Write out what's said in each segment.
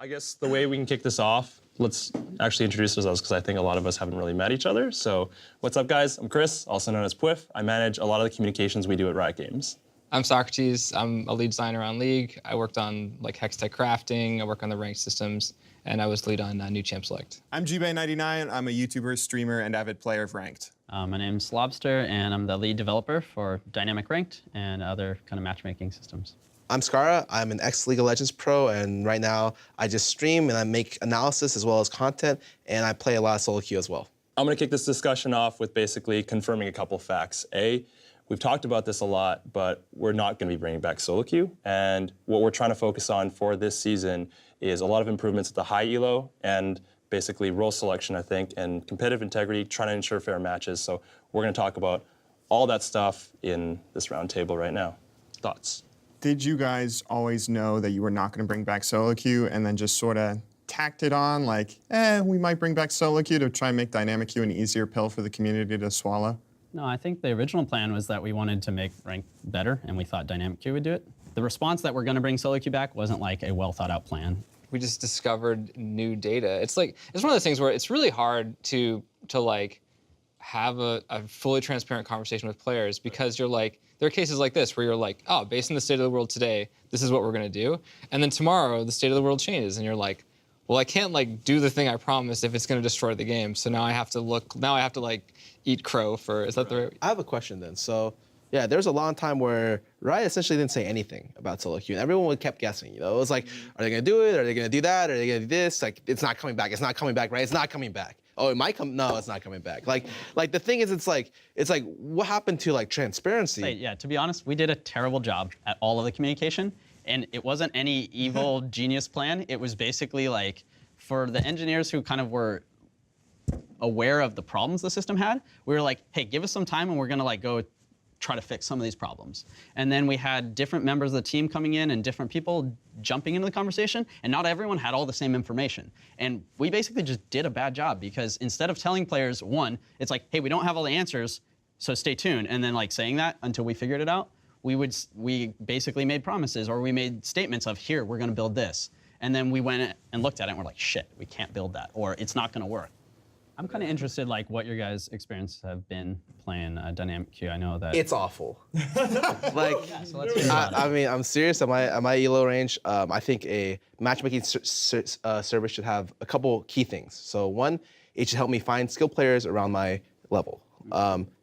I guess the way we can kick this off, let's actually introduce ourselves because I think a lot of us haven't really met each other. So what's up, guys? I'm Chris, also known as Pwiff. I manage a lot of the communications we do at Riot Games. I'm Socrates. I'm a lead designer on League. I worked on like hex tech crafting. I work on the ranked systems, and I was lead on New Champ Select. I'm GBay99. I'm a YouTuber, streamer, and avid player of Ranked. My name's Lobster, and I'm the lead developer for Dynamic Ranked and other kind of matchmaking systems. I'm Skara. I'm an ex-League of Legends pro, and right now I just stream and I make analysis as well as content, and I play a lot of solo queue as well. I'm going to kick this discussion off with basically confirming a couple facts. A, we've talked about this a lot, but we're not going to be bringing back solo queue, and what we're trying to focus on for this season is a lot of improvements at the high elo and basically role selection, I think, and competitive integrity, trying to ensure fair matches. So we're going to talk about all that stuff in this roundtable right now. Thoughts? Did you guys always know that you were not going to bring back solo queue and then just sort of tacked it on like, we might bring back solo queue to try and make dynamic queue an easier pill for the community to swallow? No, I think the original plan was that we wanted to make Ranked better, and we thought Dynamic Queue would do it. The response that we're going to bring solo queue back wasn't like a well-thought-out plan. We just discovered new data. It's one of those things where it's really hard to like have a fully transparent conversation with players because you're like, there are cases like this where you're like, oh, based on the state of the world today, this is what we're going to do. And then tomorrow, the state of the world changes, and you're like, well, I can't like do the thing I promised if it's going to destroy the game. So now I have to like eat crow for, is that the right? I have a question then. So yeah, there's a long time where Riot essentially didn't say anything about solo queue, and everyone kept guessing. You know, it was like, are they going to do it? Are they going to do that? Are they going to do this? Like, it's not coming back. It's not coming back, right? It's not coming back. Oh, it might come. No, it's not coming back. Like the thing is, it's like what happened to like transparency? Yeah, to be honest, we did a terrible job at all of the communication, and it wasn't any evil genius plan. It was basically like for the engineers who kind of were aware of the problems the system had, we were like, hey, give us some time and we're gonna like go try to fix some of these problems. And then we had different members of the team coming in and different people jumping into the conversation, and not everyone had all the same information. And we basically just did a bad job because instead of telling players, one, it's like, hey, we don't have all the answers, so stay tuned, and then like saying that until we figured it out, we basically made promises or we made statements of, here, we're gonna build this. And then we went and looked at it and we're like, shit, we can't build that, or it's not gonna work. I'm kind of interested, like, what your guys' experiences have been playing Dynamic Queue. I know that It's awful. Like, yeah, so let's hear about it. I mean, I'm serious. At my elo range, I think a matchmaking service should have a couple key things. So one, it should help me find skilled players around my level.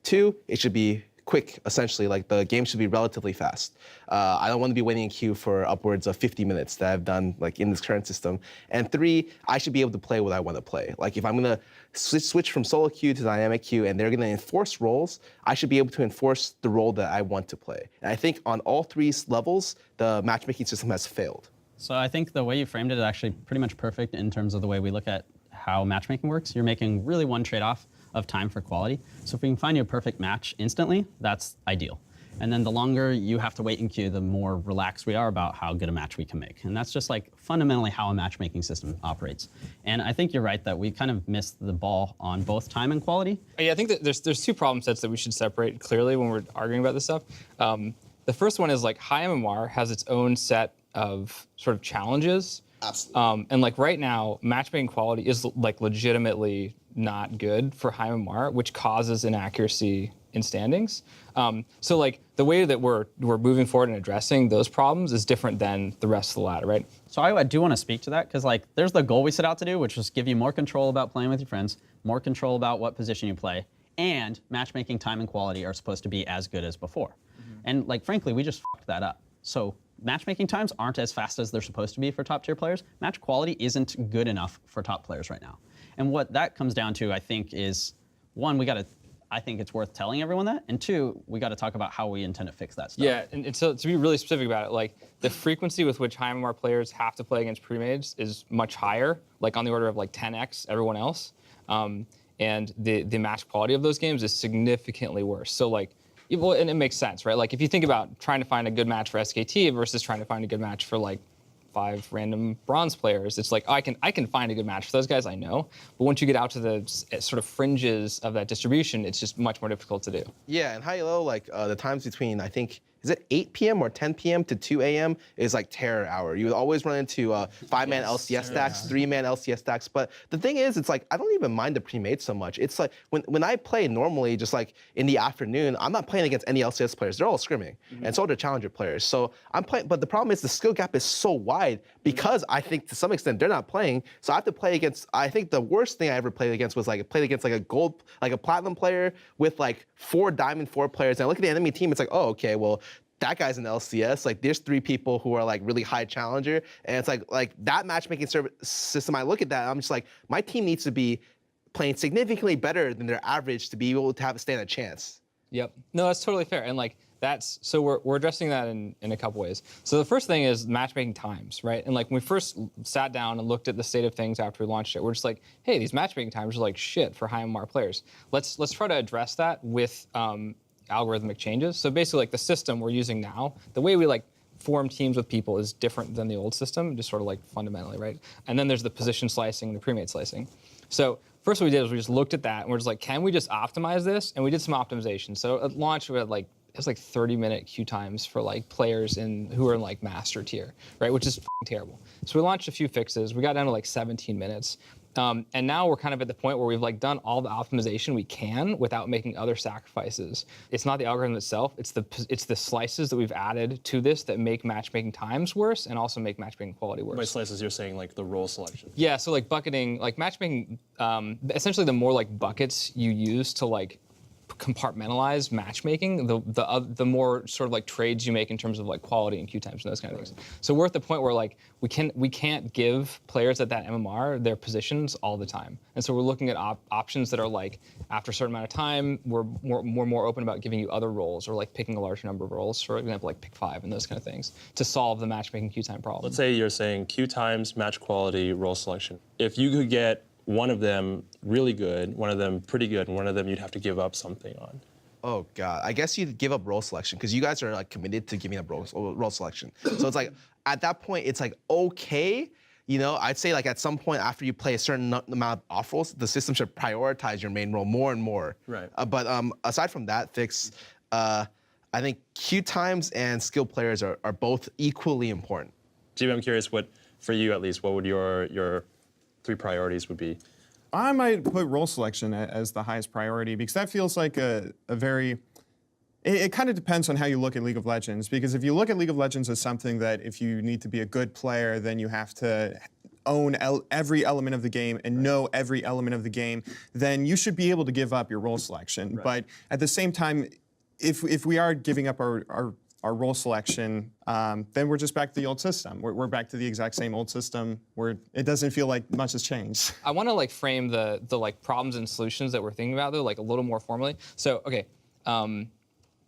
Two, it should be quick, essentially. Like the game should be relatively fast. I don't want to be waiting in queue for upwards of 50 minutes that I've done like in this current system. And three, I should be able to play what I want to play. Like if I'm gonna switch from solo queue to dynamic queue and they're gonna enforce roles, I should be able to enforce the role that I want to play. And I think on all three levels, the matchmaking system has failed. So I think the way you framed it is actually pretty much perfect in terms of the way we look at how matchmaking works. You're making really one trade-off of time for quality. So if we can find you a perfect match instantly, that's ideal. And then the longer you have to wait in queue, the more relaxed we are about how good a match we can make. And that's just like fundamentally how a matchmaking system operates. And I think you're right that we kind of missed the ball on both time and quality. Yeah, I think that there's two problem sets that we should separate clearly when we're arguing about this stuff. The first one is like high MMR has its own set of sort of challenges. Absolutely. And like right now, matchmaking quality is like legitimately not good for high MMR, which causes inaccuracy in standings. So like the way that we're moving forward and addressing those problems is different than the rest of the ladder, right? So I do want to speak to that because like there's the goal we set out to do, which was give you more control about playing with your friends, more control about what position you play, and matchmaking time and quality are supposed to be as good as before. And like frankly, we just fucked that up. So matchmaking times aren't as fast as they're supposed to be for top tier players. Match quality isn't good enough for top players right now. And what that comes down to, I think, is one, I think it's worth telling everyone that, and two, we got to talk about how we intend to fix that stuff. Yeah, and so to be really specific about it, like the frequency with which high MMR players have to play against pre-mages is much higher, like on the order of like 10x everyone else. And the match quality of those games is significantly worse. So like, well, and it makes sense, right? Like if you think about trying to find a good match for SKT versus trying to find a good match for like 5 random bronze players, it's like, oh, I can find a good match for those guys, I know. But once you get out to the sort of fringes of that distribution, it's just much more difficult to do. Yeah, and high low, like the times between, I think, is is it 8 p.m. or 10 p.m. to 2 a.m. is like terror hour. You would always run into 5-man LCS stacks, 3-man LCS stacks. But the thing is, it's like I don't even mind the pre-made so much. It's like when I play normally, just like in the afternoon, I'm not playing against any LCS players. They're all scrimming, and so are the challenger players. So I'm playing, but the problem is the skill gap is so wide because I think to some extent they're not playing. So I have to play against. I think the worst thing I ever played against was like I played against like a gold, like a platinum player with like 4 diamond 4 players. And I look at the enemy team, it's like, oh, okay, well, that guy's an LCS. Like, there's 3 people who are like really high challenger, and it's like that matchmaking system. I look at that, and I'm just like, my team needs to be playing significantly better than their average to be able to stand a chance. Yep. No, that's totally fair. And like that's so we're addressing that in a couple ways. So the first thing is matchmaking times, right? And like when we first sat down and looked at the state of things after we launched it, we're just like, hey, these matchmaking times are like shit for high MMR players. Let's try to address that with algorithmic changes. So basically, like the system we're using now, the way we like form teams with people is different than the old system, just sort of like fundamentally, right? And then there's the position slicing and the pre-made slicing. So first what we did was we just looked at that and we're just like, can we just optimize this? And we did some optimization. So at launch we had like, it was like 30-minute queue times for like players who are in like master tier, right? Which is terrible. So we launched a few fixes. We got down to like 17 minutes. And now we're kind of at the point where we've like done all the optimization we can without making other sacrifices. It's not the algorithm itself, it's the slices that we've added to this that make matchmaking times worse and also make matchmaking quality worse. By slices, you're saying like the role selection. Yeah, so like bucketing, like matchmaking, essentially the more like buckets you use to like compartmentalize matchmaking, the more sort of like trades you make in terms of like quality and queue times and those kind of things. So we're at the point where like we can't give players at that MMR their positions all the time, and so we're looking at options that are like after a certain amount of time we're more open about giving you other roles or like picking a larger number of roles, for example like pick 5 and those kind of things to solve the matchmaking queue time problem. Let's say you're saying queue times, match quality, role selection. If you could get one of them really good, one of them pretty good, and one of them you'd have to give up something on. Oh God, I guess you'd give up role selection because you guys are like committed to giving up role selection. So it's like at that point, it's like okay, you know. I'd say like at some point after you play a certain amount of off roles, the system should prioritize your main role more and more. Right. But aside from that fix, I think queue times and skill players are both equally important. Jimmy, I'm curious, what for you at least, what would your 3 priorities would be? I might put role selection as the highest priority because that feels like a very, it kind of depends on how you look at League of Legends, because if you look at League of Legends as something that if you need to be a good player, then you have to own every element of the game and know every element of the game, then you should be able to give up your role selection. Right. But at the same time, if we are giving up our role selection, then we're just back to the old system. We're back to the exact same old system where it doesn't feel like much has changed. I want to like frame the like problems and solutions that we're thinking about though, like a little more formally. So okay,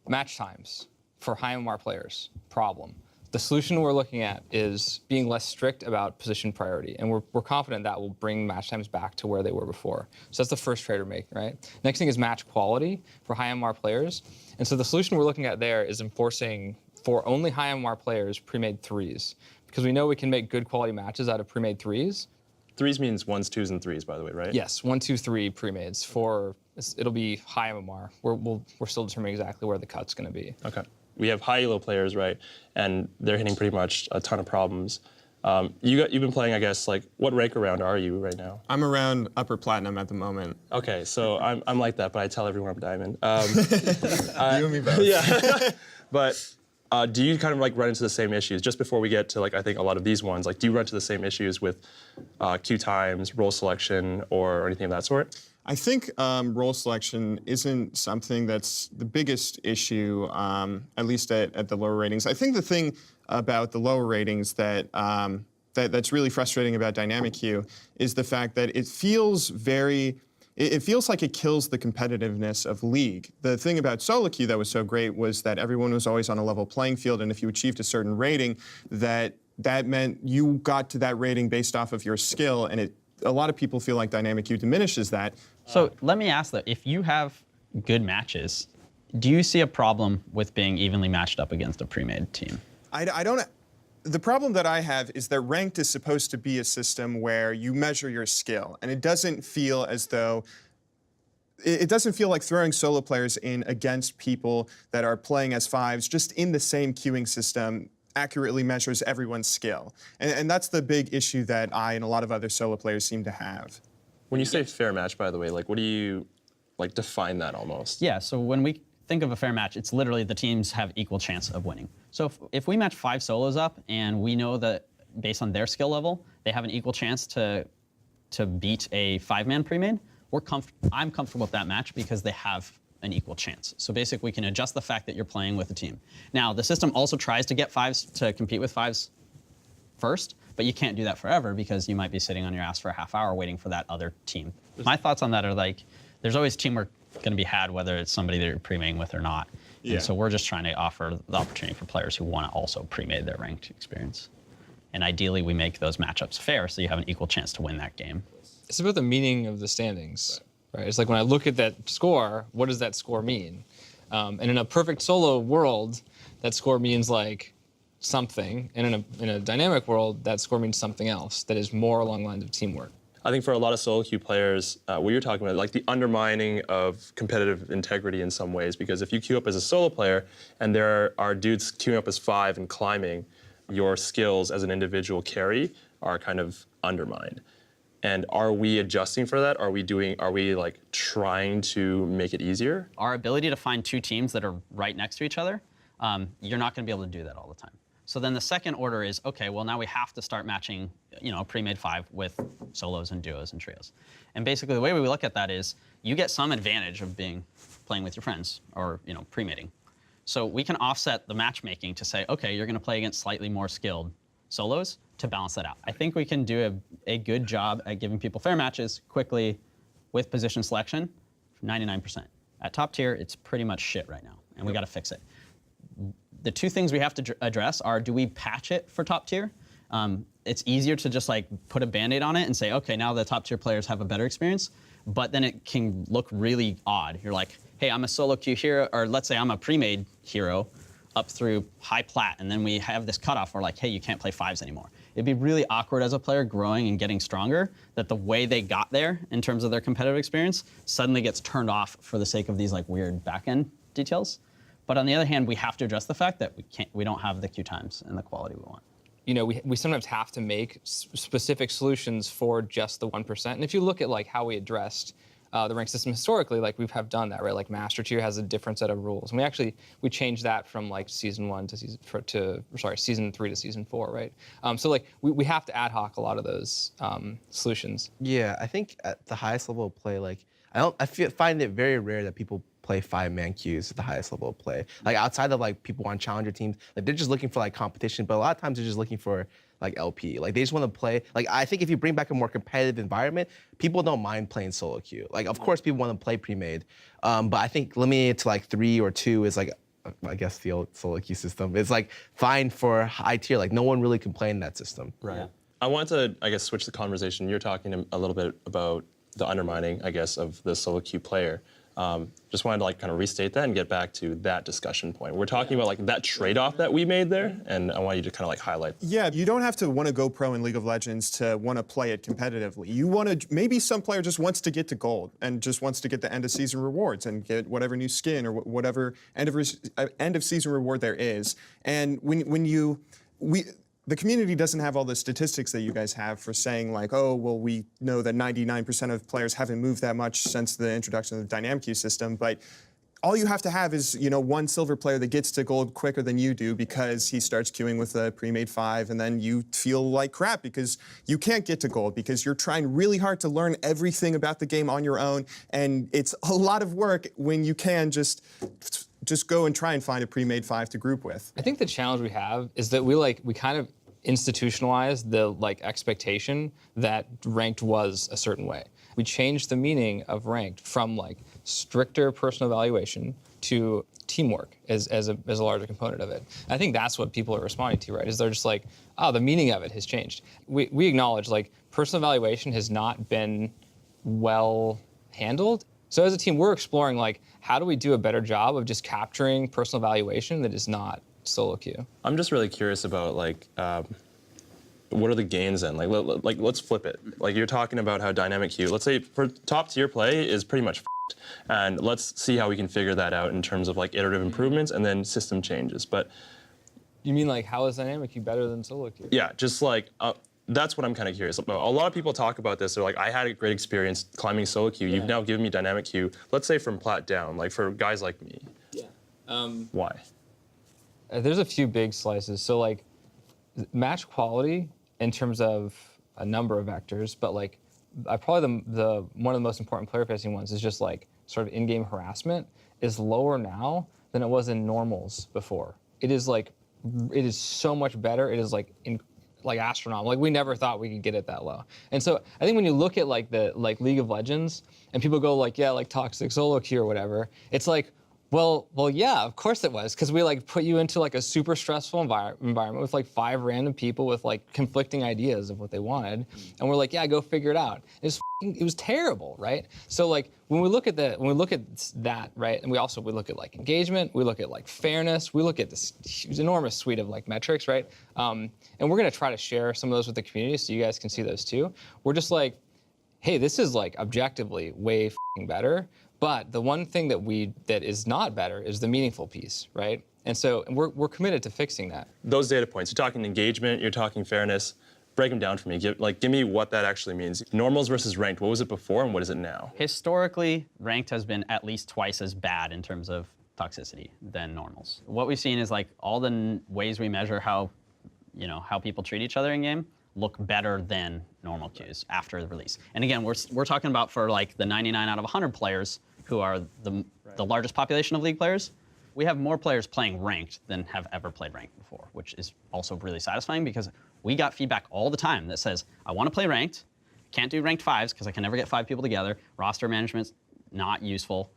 match times for high MMR players, problem. The solution we're looking at is being less strict about position priority, and we're confident that will bring match times back to where they were before. So that's the first trade we're making, right? Next thing is match quality for high MMR players. And so the solution we're looking at there is enforcing for only high MMR players pre-made 3s, because we know we can make good quality matches out of pre-made 3s. 3s means 1s, 2s, and 3s, by the way, right? Yes, 1, 2, 3 pre-mades for, it'll be high MMR. We're still determining exactly where the cut's gonna be. Okay. We have high elo players, right? And they're hitting pretty much a ton of problems. You've been playing, I guess, like, what rank around are you right now? I'm around upper platinum at the moment. Okay, so I'm like that, but I tell everyone I'm diamond. You and me both. Yeah. But do you kind of like run into the same issues? Just before we get to like, I think a lot of these ones, like do you run into the same issues with queue times, role selection, or anything of that sort? I think role selection isn't something that's the biggest issue, at least at the lower ratings. I think the thing about the lower ratings that's really frustrating about dynamic queue is the fact that it feels it feels like it kills the competitiveness of League. The thing about solo queue that was so great was that everyone was always on a level playing field, and if you achieved a certain rating, that meant you got to that rating based off of your skill, and a lot of people feel like dynamic queue diminishes that. So let me ask though, if you have good matches, do you see a problem with being evenly matched up against a pre-made team? I don't. The problem that I have is that ranked is supposed to be a system where you measure your skill, and it doesn't feel as though it doesn't feel like throwing solo players in against people that are playing as fives just in the same queuing system accurately measures everyone's skill. And that's the big issue that I and a lot of other solo players seem to have. When you say fair match, by the way, like what do you like define that almost? Yeah, so when we think of a fair match, it's literally the teams have equal chance of winning. So if we match 5 solos up and we know that based on their skill level, they have an equal chance to beat a 5-man pre-made, I'm comfortable with that match because they have an equal chance. So basically, we can adjust the fact that you're playing with a team. Now, the system also tries to get 5s to compete with 5s first, but you can't do that forever because you might be sitting on your ass for a half hour waiting for that other team. My thoughts on that are like, there's always teamwork going to be had, whether it's somebody that you're pre-mating with or not. Yeah. And so we're just trying to offer the opportunity for players who want to also pre-made their ranked experience. And ideally, we make those matchups fair so you have an equal chance to win that game. It's about the meaning of the standings, right? It's like when I look at that score, what does that score mean? And in a perfect solo world, that score means like something. And in a dynamic world, that score means something else that is more along the lines of teamwork. I think for a lot of solo queue players, what you're talking about, like the undermining of competitive integrity in some ways, because if you queue up as a solo player and there are dudes queuing up as 5 and climbing, your skills as an individual carry are kind of undermined. And are we adjusting for that? Are we like trying to make it easier? Our ability to find 2 teams that are right next to each other, you're not going to be able to do that all the time. So then the second order is, okay, well now we have to start matching, pre-made 5 with solos and duos and trios. And basically the way we look at that is you get some advantage of playing with your friends or, pre-mating. So we can offset the matchmaking to say, okay, you're going to play against slightly more skilled solos to balance that out. I think we can do a good job at giving people fair matches quickly with position selection, 99%. At top tier, it's pretty much shit right now, and we got to fix it. The 2 things we have to address are, do we patch it for top tier? It's easier to just like put a Band-Aid on it and say, okay, now the top tier players have a better experience, but then it can look really odd. You're like, hey, I'm a solo queue hero, or let's say I'm a pre-made hero up through high plat, and then we have this cutoff where like, hey, you can't play 5s anymore. It'd be really awkward as a player growing and getting stronger that the way they got there in terms of their competitive experience suddenly gets turned off for the sake of these like weird back-end details. But on the other hand, we have to address the fact that we don't have the queue times and the quality we want. We sometimes have to make specific solutions for just the 1%. And if you look at like how we addressed the rank system historically, like we have done that, right? Like Master Tier has a different set of rules, and we changed that from like season 1 to season 3 to season 4, right? So like we have to ad hoc a lot of those solutions. Yeah, I think at the highest level of play, like find it very rare that people play 5-man queues at the highest level of play. Like outside of like people on challenger teams, like they're just looking for like competition, but a lot of times they're just looking for like LP. Like they just want to play. Like I think if you bring back a more competitive environment, people don't mind playing solo queue. Like of course people want to play pre-made, but I think limiting it to like 3 or 2 is like, I guess the old solo queue system. It's like fine for high tier. Like no one really complained in that system. Right. Yeah. I want to, I guess, switch the conversation. You're talking a little bit about the undermining, I guess, of the solo queue player. Just wanted to like kind of restate that and get back to that discussion point. We're talking about like that trade-off that we made there, and I want you to kind of like highlight. Yeah, you don't have to want to go pro in League of Legends to want to play it competitively. You want to, maybe some player just wants to get to gold and just wants to get the end of season rewards and get whatever new skin or whatever end of season reward there is. And the community doesn't have all the statistics that you guys have for saying like, oh, well, we know that 99% of players haven't moved that much since the introduction of the dynamic queue system, but all you have to have is, one silver player that gets to gold quicker than you do because he starts queuing with a pre-made 5, and then you feel like crap because you can't get to gold because you're trying really hard to learn everything about the game on your own, and it's a lot of work when you can just go and try and find a pre-made 5 to group with. I think the challenge we have is that we kind of institutionalized the expectation that ranked was a certain way. We changed the meaning of ranked from stricter personal evaluation to teamwork as a larger component of it. And I think that's what people are responding to, right? Is they're just like, oh, the meaning of it has changed. We acknowledge personal evaluation has not been well handled. So as a team, we're exploring how do we do a better job of just capturing personal evaluation that is not solo queue. I'm just really curious about what are the gains then? Let's flip it. You're talking about how dynamic queue, let's say for top tier play is pretty much and let's see how we can figure that out in terms of like iterative improvements and then system changes. But You mean like how is dynamic queue better than solo queue? yeah, just like that's what I'm kind of curious about. A lot of people talk about this. They're like, I had a great experience climbing solo queue. You've now given me dynamic queue. Let's say from plat down, like for guys like me. Yeah. Why? There's a few big slices. So like match quality in terms of a number of vectors, but like probably the one of the most important player facing ones is just like sort of in-game harassment is lower now than it was in normals before. It is so much better. It is like astronomical. Like we never thought we could get it that low. And so I think when you look at like the League of Legends and people go like, yeah, like toxic solo queue or whatever, it's like, well, yeah, of course it was, because we like put you into like a super stressful environment with like 5 random people with like conflicting ideas of what they wanted, and we're like, yeah, go figure it out. It was terrible, right? So like when we look at that, right, and we look at like engagement, we look at like fairness, we look at this enormous suite of like metrics, right? And we're gonna try to share some of those with the community so you guys can see those too. We're just like, hey, this is like objectively way better. But the one thing that is not better is the meaningful piece, right? And so we're committed to fixing that. Those data points, you're talking engagement, you're talking fairness, break them down for me. Give me what that actually means. Normals versus ranked, what was it before and what is it now? Historically, ranked has been at least twice as bad in terms of toxicity than normals. What we've seen is like all the ways we measure how people treat each other in game look better than normal queues after the release. And again, we're talking about for like the 99 out of 100 players who are the largest population of League players. We have more players playing ranked than have ever played ranked before, which is also really satisfying because we got feedback all the time that says, I want to play ranked, can't do ranked 5s because I can never get 5 people together, roster management's not useful,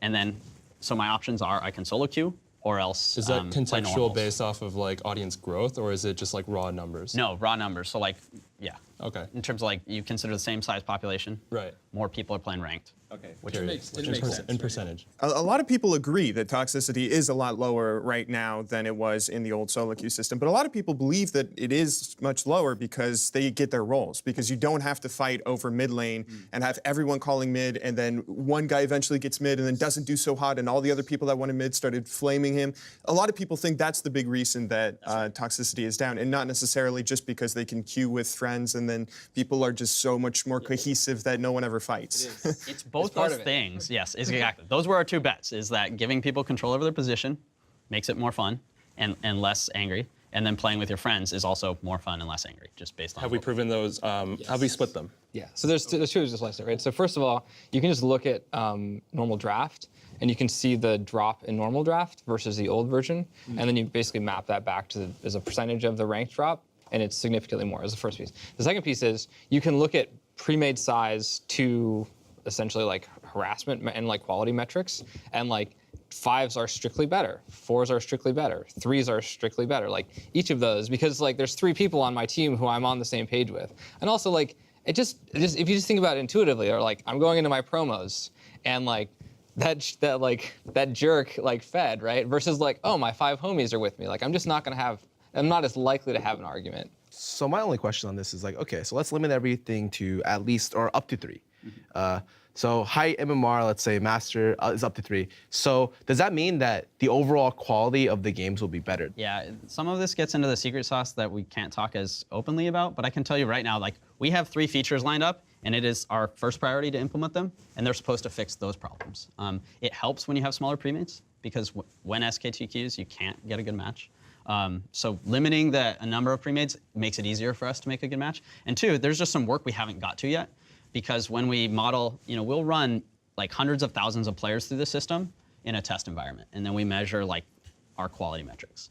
and then so my options are I can solo queue or else Is that play contextual normals. based off of like audience growth, or is it just like raw numbers? No, raw numbers. So like, yeah. Okay. In terms of like, you consider the same size population. Right. More people are playing ranked. Okay. Which Period. makes In sense. percentage. A lot of people agree that toxicity is a lot lower right now than it was in the old solo queue system, but a lot of people believe that it is much lower because they get their roles, because you don't have to fight over mid lane and have everyone calling mid, and then one guy eventually gets mid and then doesn't do so hot, and all the other people that wanted mid started flaming him. A lot of people think that's the big reason that toxicity is down, and not necessarily just because they can queue with friends and then people are just so much more cohesive that no one ever fights. It's both part those of it. things. Yes, exactly. Those were our 2 bets, is that giving people control over their position makes it more fun and less angry, and then playing with your friends is also more fun and less angry, just based on Have we proven those? Have we split them? Yeah, so there's 2 ways to slice it, right? So first of all, you can just look at normal draft, and you can see the drop in normal draft versus the old version, and then you basically map that back to as a percentage of the ranked drop, and it's significantly more as the first piece. The second piece is you can look at pre-made size to essentially like harassment and like quality metrics, and like 5s are strictly better, 4s are strictly better, 3s are strictly better, like each of those, because like there's 3 people on my team who I'm on the same page with. And also like it just if you just think about it intuitively, or like I'm going into my promos and like that jerk like fed, right, versus like, oh, my 5 homies are with me, like I'm not as likely to have an argument. So my only question on this is like, okay, so let's limit everything to at least or up to 3. So high MMR, let's say master is up to 3. So does that mean that the overall quality of the games will be better? Yeah, some of this gets into the secret sauce that we can't talk as openly about, but I can tell you right now, like we have 3 features lined up, and it is our first priority to implement them, and they're supposed to fix those problems. It helps when you have smaller premates, because when SK2 queues, you can't get a good match. So limiting a number of premates makes it easier for us to make a good match. And 2, there's just some work we haven't got to yet, because when we model, we'll run like hundreds of thousands of players through the system in a test environment, and then we measure like our quality metrics.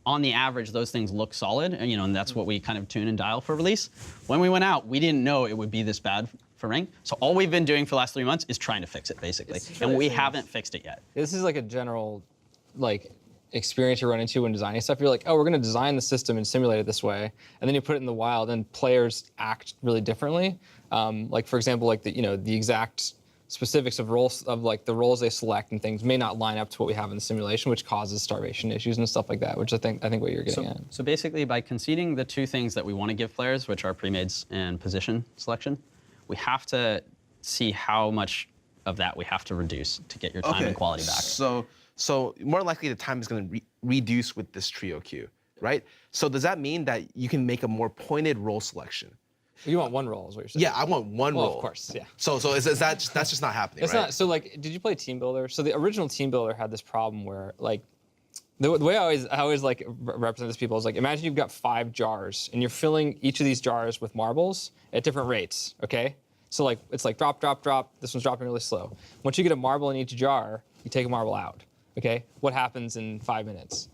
On the average, those things look solid, and that's what we kind of tune and dial for release. When we went out, we didn't know it would be this bad for rank. So all we've been doing for the last 3 months is trying to fix it, basically, and we haven't fixed it yet. This is like a general like experience you run into when designing stuff. You're like, oh, we're going to design the system and simulate it this way, and then you put it in the wild, and players act really differently. Like for example, like the exact specifics of roles of like the roles they select and things may not line up to what we have in the simulation, which causes starvation issues and stuff like that. Which I think what you're getting at. So basically, by conceding the 2 things that we want to give players, which are premades and position selection, we have to see how much of that we have to reduce to get your time and quality back. So more likely the time is going to reduce with this trio queue, right? So does that mean that you can make a more pointed role selection? You want one role, is what you're saying. Yeah, I want one Well, role. of course, yeah. So that's just not happening, It's right? not. So like, did you play Team Builder? So the original Team Builder had this problem where like, the way I always like represent this to people is like, imagine you've got 5 jars and you're filling each of these jars with marbles at different rates. Okay. So like it's like drop, drop, drop. This one's dropping really slow. Once you get a marble in each jar, you take a marble out. Okay. What happens in 5 minutes?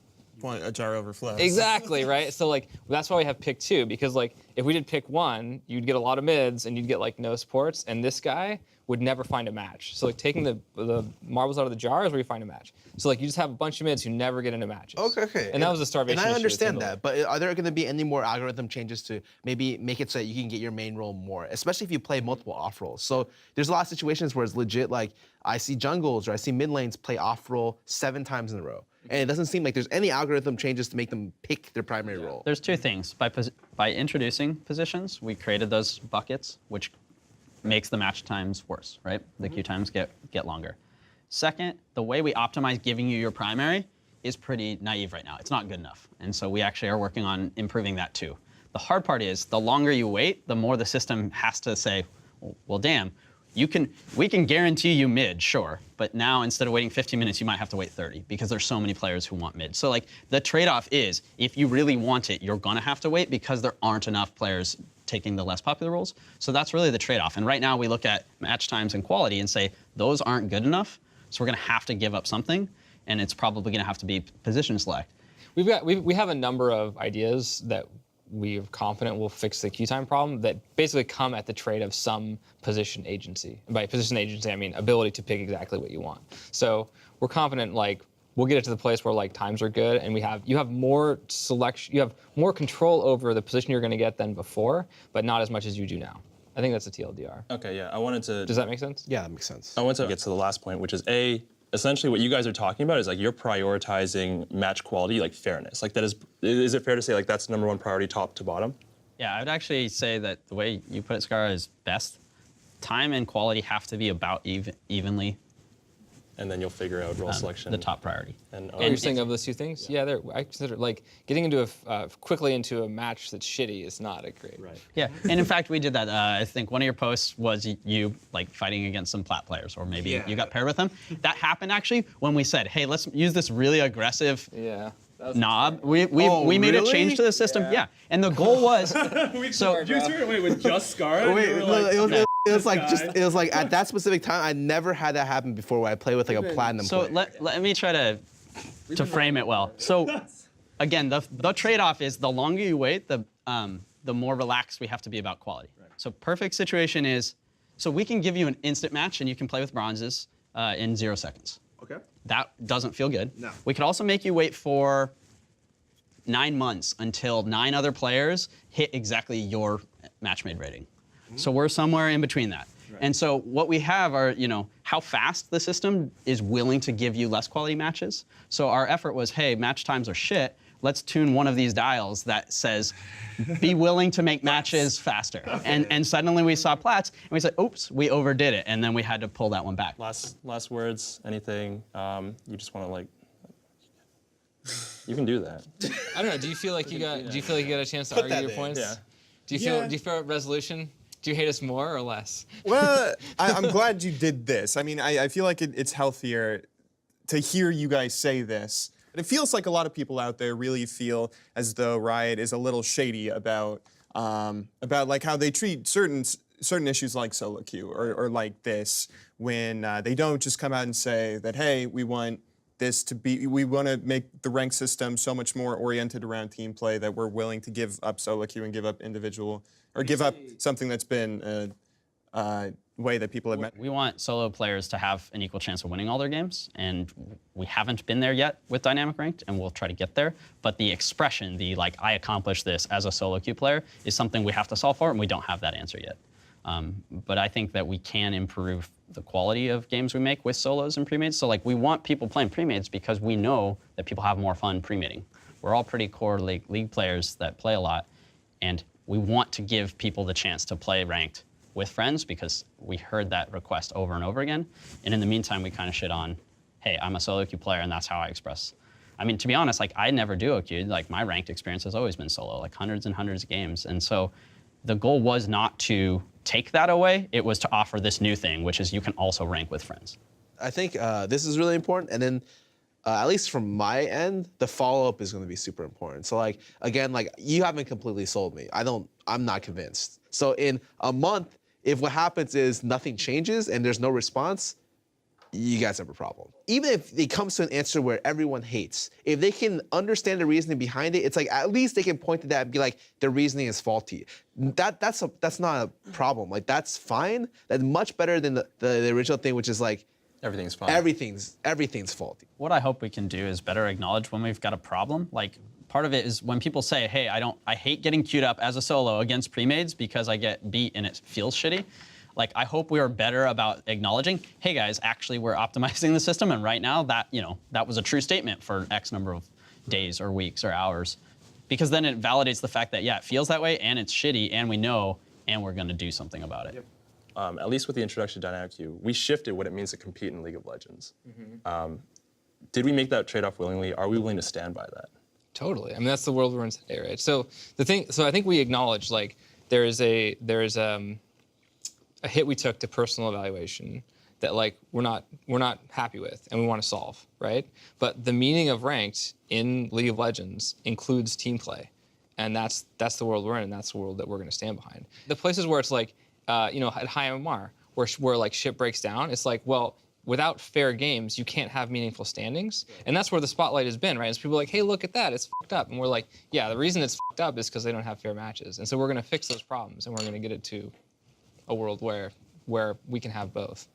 A jar overflows. Exactly, right? So like that's why we have pick 2, because like if we did pick 1, you'd get a lot of mids and you'd get like no supports, and this guy would never find a match. So like taking the marbles out of the jar is where you find a match. So like you just have a bunch of mids who never get into matches. Okay. And that was the starvation And I issue with understand Team that, but are there going to be any more algorithm changes to maybe make it so that you can get your main role more, especially if you play multiple off roles? So there's a lot of situations where it's legit like I see jungles or I see mid lanes play off role 7 times in a row. And it doesn't seem like there's any algorithm changes to make them pick their primary role. There's 2 things. By introducing positions, we created those buckets, which makes the match times worse, right? The queue times get longer. Second, the way we optimize giving you your primary is pretty naive right now. It's not good enough. And so we actually are working on improving that too. The hard part is the longer you wait, the more the system has to say, well, damn, we can guarantee you mid, sure, but now instead of waiting 15 minutes, you might have to wait 30 because there's so many players who want mid. So like the trade-off is if you really want it, you're gonna have to wait because there aren't enough players taking the less popular roles. So that's really the trade-off. And right now we look at match times and quality and say those aren't good enough, so we're gonna have to give up something, and it's probably gonna have to be position select. We have a number of ideas that we're confident will fix the queue time problem that basically come at the trade of some position agency. And by position agency, I mean ability to pick exactly what you want. So we're confident like we'll get it to the place where like times are good and you have more selection, you have more control over the position you're going to get than before, but not as much as you do now. I think that's a TLDR. Okay, yeah, I wanted to. Does that make sense? Yeah, that makes sense. I want to get to the last point, which is essentially what you guys are talking about is like you're prioritizing match quality, like fairness. Like that is it fair to say like that's number 1 priority top to bottom? Yeah, I would actually say that the way you put it, Scar, is best. Time and quality have to be about evenly And then you'll figure out role selection. the top priority. And You're saying of those 2 things? Yeah, I consider like getting into quickly into a match that's shitty is not a great. Right. Yeah, and in fact, we did that. I think one of your posts was you like fighting against some plat players, or maybe you got paired with them. That happened actually when we said, hey, let's use this really aggressive knob. We made a change to the system. Yeah. And the goal was so. Wait, with just Scar? Wait, it was like at that specific time, I never had that happen before where I play with like a platinum So player. let me try to frame it well. So again, the trade-off is the longer you wait, the more relaxed we have to be about quality. Right. So perfect situation is, so we can give you an instant match and you can play with bronzes in 0 seconds. Okay. That doesn't feel good. No. We could also make you wait for 9 months until 9 other players hit exactly your match made rating. So we're somewhere in between that. Right. And so what we have are, how fast the system is willing to give you less quality matches. So our effort was, hey, match times are shit. Let's tune one of these dials that says, be willing to make matches faster. Okay. And suddenly we saw plats, and we said, oops, we overdid it. And then we had to pull that one back. Last words, anything you just want to like, you can do that. I don't know. Do you feel like you got a chance to argue your points? Yeah. Do you feel resolution? Do you hate us more or less? Well, I'm glad you did this. I mean, I feel like it's healthier to hear you guys say this. And it feels like a lot of people out there really feel as though Riot is a little shady about like how they treat certain issues like solo queue or like this when they don't just come out and say that, hey, we want to make the rank system so much more oriented around team play that we're willing to give up solo queue and give up individual, or give up something that's been a way that people have met. We want solo players to have an equal chance of winning all their games, and we haven't been there yet with Dynamic Ranked, and we'll try to get there. But the expression, I accomplished this as a solo queue player, is something we have to solve for, and we don't have that answer yet. But I think that we can improve the quality of games we make with solos and premates. So we want people playing premates because we know that people have more fun premating. We're all pretty core league players that play a lot, and we want to give people the chance to play ranked with friends because we heard that request over and over again. And in the meantime, we kind of shit on, hey, I'm a solo queue player and that's how I express. I mean, to be honest, like I never duo queued. Like my ranked experience has always been solo, like hundreds and hundreds of games. And so the goal was not to take that away. It was to offer this new thing, which is you can also rank with friends. I think this is really important. And then at least from my end, the follow-up is going to be super important. So like, again, like you haven't completely sold me. I'm not convinced. So in a month, if what happens is nothing changes and there's no response, you guys have a problem. Even if it comes to an answer where everyone hates, if they can understand the reasoning behind it, it's like at least they can point to that and be like, the reasoning is faulty. That's not a problem. Like that's fine. That's much better than the original thing, which is like, Everything's fine. Everything's faulty. What I hope we can do is better acknowledge when we've got a problem. Like part of it is when people say, hey, I hate getting queued up as a solo against pre-mades because I get beat and it feels shitty. Like I hope we are better about acknowledging, hey guys, actually we're optimizing the system and right now that, that was a true statement for X number of days or weeks or hours. Because then it validates the fact that, yeah, it feels that way and it's shitty and we know and we're gonna do something about it. Yep. At least with the introduction to dynamic queue, we shifted what it means to compete in League of Legends. Did we make that trade-off willingly? Are we willing to stand by that? Totally. I mean, that's the world we're in today, right? So I think we acknowledge like there is a hit we took to personal evaluation that like we're not happy with and we want to solve, right? But the meaning of ranked in League of Legends includes team play, and that's the world we're in, and that's the world that we're going to stand behind. The places where it's like, at high MMR, where like shit breaks down, it's like, well, without fair games, you can't have meaningful standings. And that's where the spotlight has been, right? It's people like, hey, look at that, it's fucked up. And we're like, yeah, the reason it's fucked up is because they don't have fair matches. And so we're gonna fix those problems and we're gonna get it to a world where we can have both.